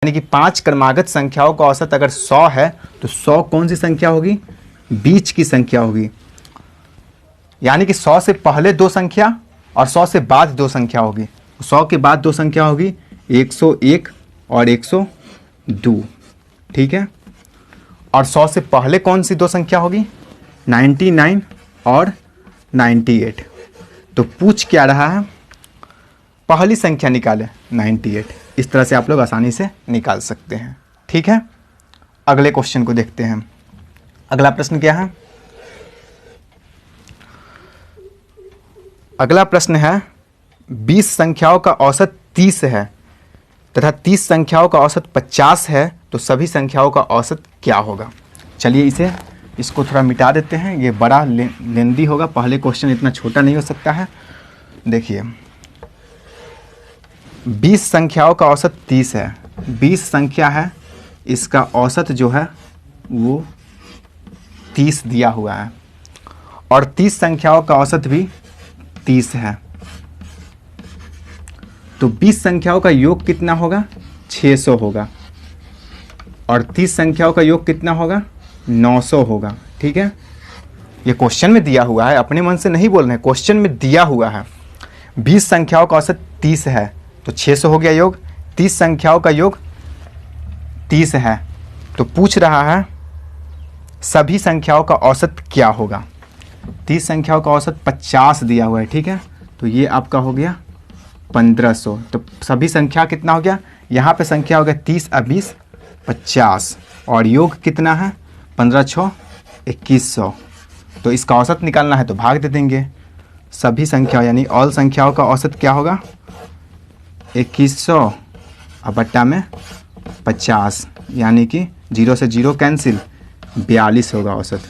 यानी कि 5 क्रमागत संख्याओं का औसत अगर 100 है तो 100 कौन सी संख्या होगी? बीच की संख्या होगी। यानी कि 100 से पहले 2 संख्या और 100 से बाद 2 संख्या होगी। 100 के बाद 2 संख्या होगी 101 और 102, ठीक है। और 100 से पहले कौन सी 2 संख्या होगी? 99 और 98। तो पूछ क्या रहा है? पहली संख्या निकाले 98। इस तरह से आप लोग आसानी से निकाल सकते हैं, ठीक है। अगले क्वेश्चन को देखते हैं। अगला प्रश्न क्या है? अगला प्रश्न है 20 संख्याओं का औसत 30 है तथा 30 संख्याओं का औसत 50 है तो सभी संख्याओं का औसत क्या होगा? चलिए इसको थोड़ा मिटा देते हैं, ये बड़ा लेंदी होगा। पहले क्वेश्चन इतना छोटा नहीं हो सकता है। देखिए 20 संख्याओं का औसत 30 है। 20 संख्या है, इसका औसत जो है वो 30 दिया हुआ है और 30 संख्याओं का औसत भी 30 है। तो 20 संख्याओं का योग कितना होगा? 600 होगा और 30 संख्याओं का योग कितना होगा? 900 होगा, ठीक है। ये क्वेश्चन में दिया हुआ है, अपने मन से नहीं बोल रहे हैं, क्वेश्चन में दिया हुआ है। 20 संख्याओं का औसत 30 है तो 600 हो गया योग। 30 संख्याओं का योग 30 है तो पूछ रहा है सभी संख्याओं का औसत क्या होगा? 30 संख्याओं का औसत 50 दिया हुआ है, ठीक है। तो ये आपका हो गया 1500। तो सभी संख्या कितना हो गया? यहाँ पे संख्या हो गया 30 और 20 50 और योग कितना है? 15 6 2100। तो इसका औसत निकालना है तो भाग दे देंगे। सभी संख्या यानी ऑल संख्याओं का औसत क्या होगा? 2100 और बट्टा में 50, यानी कि 0 से 0 कैंसिल, 42 होगा औसत।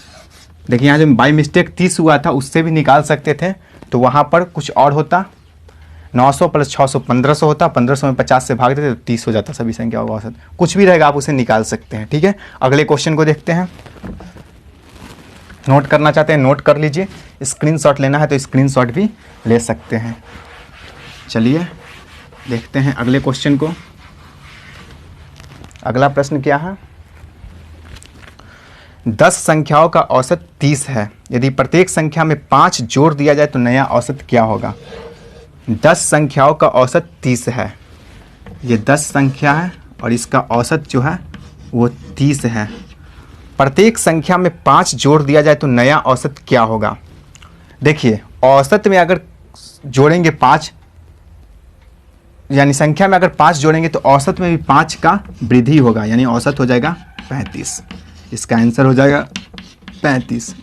देखिए यहाँ जो बाई मिस्टेक 30 हुआ था उससे भी निकाल सकते थे, तो वहाँ पर कुछ और होता। 900 प्लस 600 1500 होता, 1500 में 50 से भाग देते तो 30 हो जाता सभी संख्याओं का औसत। कुछ भी रहेगा आप उसे निकाल सकते हैं, ठीक है। अगले क्वेश्चन को देखते हैं। नोट करना चाहते हैं नोट कर लीजिए, स्क्रीनशॉट लेना है तो स्क्रीनशॉट भी ले सकते हैं। चलिए देखते हैं अगले क्वेश्चन को। अगला प्रश्न क्या है? 10 संख्याओं का औसत 30 है, यदि प्रत्येक संख्या में 5 जोड़ दिया जाए तो नया औसत क्या होगा? 10 संख्याओं का औसत 30 है, ये 10 संख्या है और इसका औसत जो है वो 30 है। प्रत्येक संख्या में 5 जोड़ दिया जाए तो नया औसत क्या होगा? देखिए औसत में अगर जोड़ेंगे 5, यानी संख्या में अगर 5 जोड़ेंगे तो औसत में भी 5 का वृद्धि होगा, यानी औसत हो जाएगा 35। इसका आंसर हो जाएगा 35।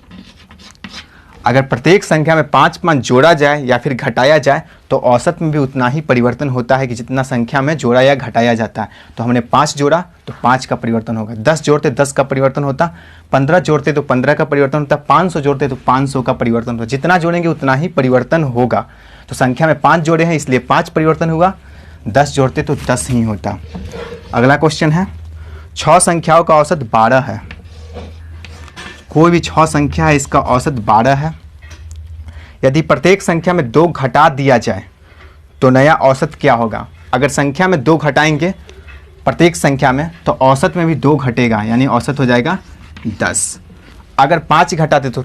अगर प्रत्येक संख्या में 5 जोड़ा जाए या फिर घटाया जाए तो औसत में भी उतना ही परिवर्तन होता है कि जितना संख्या में जोड़ा या घटाया जाता है। तो हमने 5 जोड़ा तो 5 का परिवर्तन होगा, 10 जोड़ते 10 का परिवर्तन होता, 15 जोड़ते तो 15 का परिवर्तन होता, 500 जोड़ते तो 500 का परिवर्तन होता। जितना जोड़ेंगे उतना ही परिवर्तन होगा। तो संख्या में 5 जोड़े हैं इसलिए 5 परिवर्तन हुआ, 10 जोड़ते तो 10 ही होता। अगला क्वेश्चन है 6 संख्याओं का औसत 12 है। कोई भी 6 संख्या है, इसका औसत 12 है। यदि प्रत्येक संख्या में 2 घटा दिया जाए तो नया औसत क्या होगा? अगर संख्या में 2 घटाएंगे प्रत्येक संख्या में तो औसत में भी 2 घटेगा, यानी औसत हो जाएगा 10। अगर 5 घटाते तो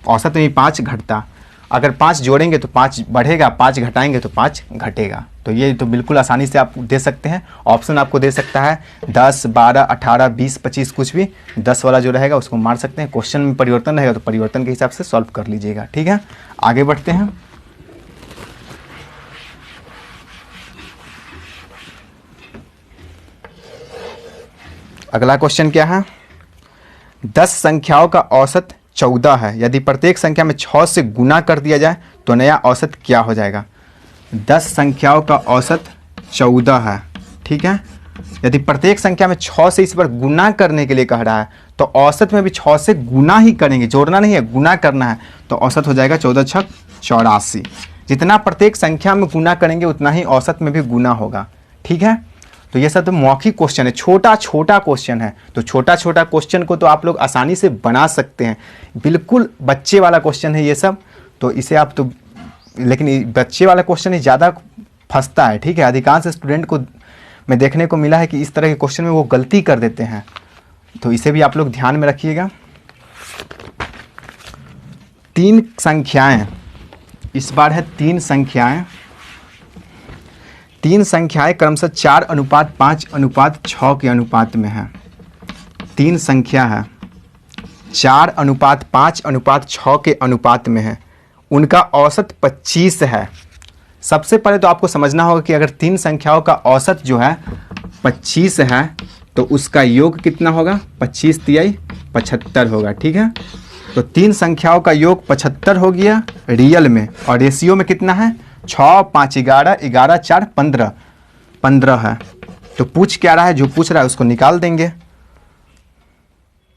औसत में भी 5 घटता। अगर 5 जोड़ेंगे तो 5 बढ़ेगा, 5 घटाएंगे तो 5 घटेगा। तो ये तो बिल्कुल आसानी से आप दे सकते हैं। ऑप्शन आपको दे सकता है 10 12 18 20 25, कुछ भी 10 वाला जो रहेगा उसको मार सकते हैं। क्वेश्चन में परिवर्तन रहेगा तो परिवर्तन के हिसाब से सॉल्व कर लीजिएगा, ठीक है। आगे बढ़ते हैं। अगला क्वेश्चन क्या है? 10 संख्याओं का औसत 14 है, यदि प्रत्येक संख्या में 6 से गुना कर दिया जाए तो नया औसत क्या हो जाएगा? 10 संख्याओं का औसत 14 है, ठीक है। यदि प्रत्येक संख्या में 6 से इस पर गुना करने के लिए कह रहा है तो औसत में भी 6 से गुना ही करेंगे, जोड़ना नहीं है, गुना करना है। तो औसत हो जाएगा 14 छक 84। जितना प्रत्येक संख्या में गुना करेंगे उतना ही औसत में भी गुना होगा, ठीक है। तो ये सब तो मौखिक क्वेश्चन है, छोटा छोटा क्वेश्चन है। तो छोटा छोटा क्वेश्चन को तो आप लोग आसानी से बना सकते हैं। बिल्कुल बच्चे वाला क्वेश्चन है ये सब, तो इसे आप तो, लेकिन बच्चे वाला क्वेश्चन ही ज़्यादा फंसता है, ठीक है। अधिकांश स्टूडेंट को में देखने को मिला है कि इस तरह के क्वेश्चन में वो गलती कर देते हैं, तो इसे भी आप लोग ध्यान में रखिएगा। 3 संख्याएं, इस बार है 3 संख्याएं। 3 संख्याएं क्रमशः 4:5:6 के अनुपात में है। 3 संख्या है 4:5:6 के अनुपात में है, उनका औसत 25 है। सबसे पहले तो आपको समझना होगा कि अगर 3 संख्याओं का औसत जो है 25 है तो उसका योग कितना होगा, 25 तिहाई 75 होगा। ठीक है, तो 3 संख्याओं का योग 75 हो गया रियल में, और रेशियो में कितना है, 6, 5, 11, 11, 4, 15, 15 है। तो पूछ क्या रहा है, जो पूछ रहा है उसको निकाल देंगे।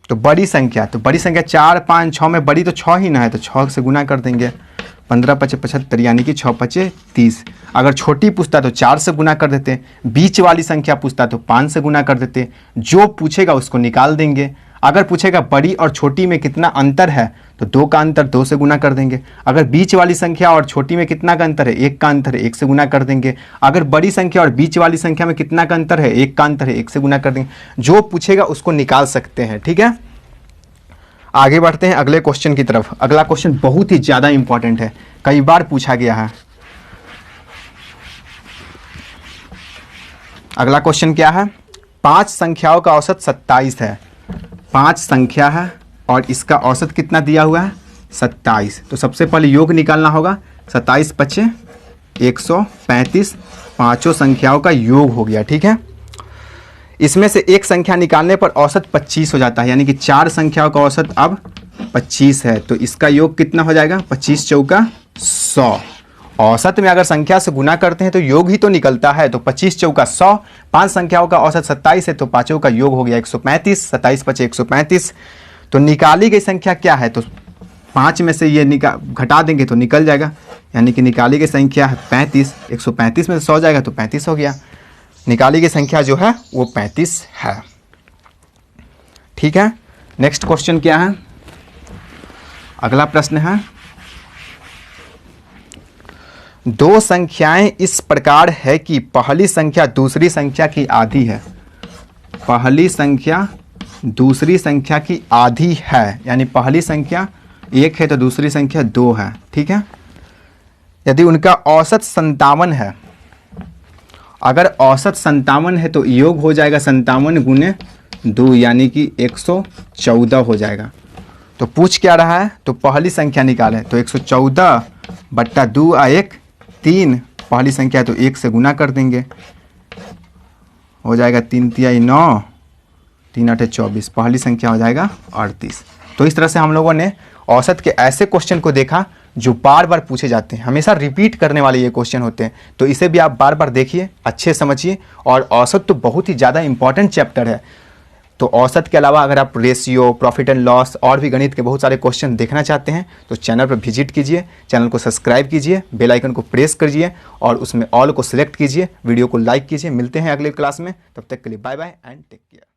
तो बड़ी संख्या 4, 5, 6 में बड़ी तो 6 ही ना है, तो 6 से गुना कर देंगे। 15 × 5 = 75, यानी कि 6 × 5 = 30। अगर छोटी पूछता तो 4 से गुना कर देते, बीच वाली संख्या पूछता तो 5 से गुना कर देते। जो पूछेगा उसको निकाल देंगे। अगर पूछेगा बड़ी और छोटी में कितना अंतर है, तो 2 का अंतर 2 से गुना कर देंगे। अगर बीच वाली संख्या और छोटी में कितना का अंतर है, 1 का अंतर है, 1 से गुना कर देंगे। अगर बड़ी संख्या और बीच वाली संख्या में कितना का अंतर है, 1 का अंतर है, 1 से गुना कर देंगे। जो पूछेगा उसको निकाल सकते हैं। ठीक है, आगे बढ़ते हैं अगले क्वेश्चन की तरफ। अगला क्वेश्चन बहुत ही ज़्यादा इंपॉर्टेंट है, कई बार पूछा गया है। अगला क्वेश्चन क्या है, 5 संख्याओं का औसत 27 है। 5 संख्या है और इसका औसत कितना दिया हुआ है, 27। तो सबसे पहले योग निकालना होगा। 27 × 5 = 135, पाँचों संख्याओं का योग हो गया। ठीक है, इसमें से एक संख्या निकालने पर औसत 25 हो जाता है, यानी कि 4 संख्याओं का औसत अब 25 है। तो इसका योग कितना हो जाएगा, 25 × 4 = 100। औसत में अगर संख्या से गुना करते हैं तो योग ही तो निकलता है। तो 25 × 4 = 100। 5 संख्याओं का औसत 27 है, तो पाँचों का योग हो गया 135। 27 × 5 = 135। तो निकाली गई संख्या क्या है, तो 5 में से ये घटा देंगे तो निकल जाएगा, यानी कि निकाली गई संख्या है 35। 135 में से 100 जाएगा तो 35 हो गया। निकाली गई संख्या जो है वो 35 है। ठीक है, नेक्स्ट क्वेश्चन क्या है, अगला प्रश्न है, 2 संख्याएं इस प्रकार है कि पहली संख्या दूसरी संख्या की आधी है। पहली संख्या दूसरी संख्या की आधी है, यानी पहली संख्या 1 है तो दूसरी संख्या 2 है। ठीक है, यदि उनका औसत 57 है, अगर औसत 57 है तो योग हो जाएगा 57 × 2, यानी कि 114 हो जाएगा। तो पूछ क्या रहा है, तो पहली संख्या निकालें। तो 114 / 2 = 1, 3 पहली संख्या तो 1 से गुना कर देंगे, हो जाएगा 3 तिहाई 9, 3 × 8 = 24, पहली संख्या हो जाएगा 38। तो इस तरह से हम लोगों ने औसत के ऐसे क्वेश्चन को देखा जो बार बार पूछे जाते हैं, हमेशा रिपीट करने वाले ये क्वेश्चन होते हैं। तो इसे भी आप बार बार देखिए, अच्छे समझिए। और औसत तो बहुत ही ज़्यादा इंपॉर्टेंट चैप्टर है। तो औसत के अलावा अगर आप रेशियो, प्रॉफिट एंड लॉस और भी गणित के बहुत सारे क्वेश्चन देखना चाहते हैं तो चैनल पर विजिट कीजिए, चैनल को सब्सक्राइब कीजिए, बेल आइकन को प्रेस कीजिए और उसमें ऑल को सिलेक्ट कीजिए, वीडियो को लाइक कीजिए। मिलते हैं अगले क्लास में, तब तक के लिए bye bye and take care.